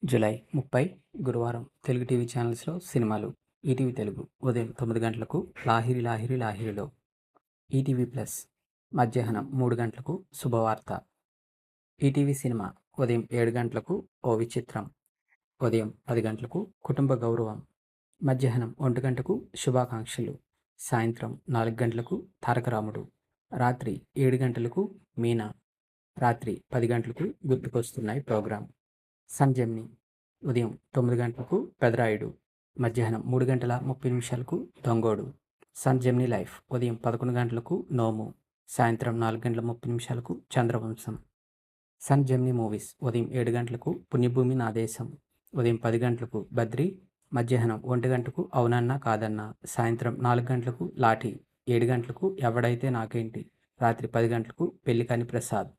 July 30 గురువారం Telugu TV ఛానల్స్లో సినిమాలు. ఈటీవీ తెలుగు ఉదయం 9 గంటలకు లాహిరి లాహిరి లాహిరిలో. ఈటీవీ ప్లస్ మధ్యాహ్నం 3 గంటలకు శుభవార్త. ఈటీవీ సినిమా ఉదయం 7 గంటలకు ఓ విచిత్రం. ఉదయం 10 గంటలకు కుటుంబ గౌరవం. మధ్యాహ్నం 1 గంటకు శుభాకాంక్షలు. సాయంత్రం 4 గంటలకు తారకరాముడు. రాత్రి 7 గంటలకు మీనా. రాత్రి 10 గంటలకు గుర్తుకొస్తున్నాయి ప్రోగ్రాం. సంజమ్ని ఉదయం 9 గంటలకు పెదరాయుడు. మధ్యాహ్నం 3 గంటల 30 నిమిషాలకు దొంగోడు. సంజమ్ని లైఫ్ ఉదయం 11 గంటలకు నోము. సాయంత్రం 4 గంటల 30 నిమిషాలకు చంద్రవంశం. సంజమ్ని మూవీస్ ఉదయం 7 గంటలకు పుణ్యభూమి నా దేశం. ఉదయం 10 గంటలకు బద్రి. మధ్యాహ్నం 1 గంటకు అవునన్నా కాదన్నా. సాయంత్రం 4 గంటలకు లాఠీ. 7 గంటలకు ఎవడైతే నాకేంటి. రాత్రి 10 గంటలకు పెళ్లికాని ప్రసాద్.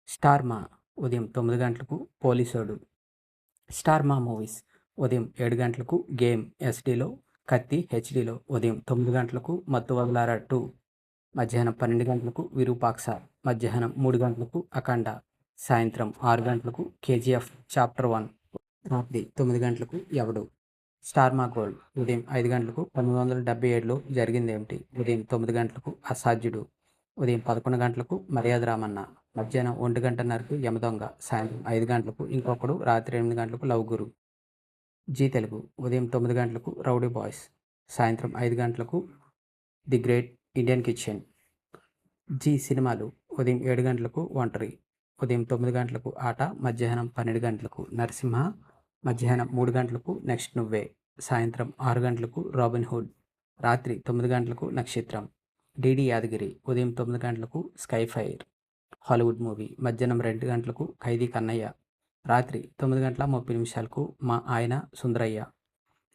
స్టార్ మా ఉదయం 9 గంటలకు పోలీసోడు. స్టార్ మా మూవీస్ ఉదయం 7 గంటలకు గేమ్ ఎస్డీలో, కత్తి హెచ్డీలో. ఉదయం 9 గంటలకు మత్తు వదలారా 2. మధ్యాహ్నం 12 గంటలకు విరూపాక్ష. మధ్యాహ్నం 3 గంటలకు అఖండ. సాయంత్రం 6 గంటలకు కేజీఎఫ్ చాప్టర్ 1. రాత్రి 9 గంటలకు ఎవడు. స్టార్ మా గోల్డ్ ఉదయం 5 గంటలకు 1977లో జరిగిందేమిటి. ఉదయం 9 గంటలకు అసాధ్యుడు. ఉదయం 11 గంటలకు మర్యాద రామన్న. మధ్యాహ్నం 1 గంటన్నరకు యమదొంగ. సాయంత్రం 5 గంటలకు ఇంకొకడు. రాత్రి 8 గంటలకు లవ్ గురు. జీ తెలుగు ఉదయం 9 గంటలకు రౌడీ బాయ్స్. సాయంత్రం 5 గంటలకు the great Indian kitchen. Zee సినిమాలు ఉదయం 7 గంటలకు ఒంటరి. ఉదయం 9 గంటలకు ఆట. మధ్యాహ్నం 12 గంటలకు నరసింహ. మధ్యాహ్నం 3 గంటలకు నెక్స్ట్ నువ్వే. సాయంత్రం 6 గంటలకు రాబిన్ హుడ్. రాత్రి 9 గంటలకు నక్షత్రం. డిడి యాదగిరి ఉదయం 9 గంటలకు స్కై ఫైర్ హాలీవుడ్ మూవీ. మధ్యాహ్నం 2 గంటలకు ఖైదీ కన్నయ్య. రాత్రి 9 గంటల 30 నిమిషాలకు మా ఆయన సుందరయ్య.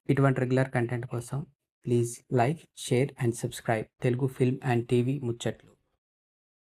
ఇటువంటి రెగ్యులర్ కంటెంట్ కోసం please like, share and subscribe Telugu film and TV ముచ్చట్లు.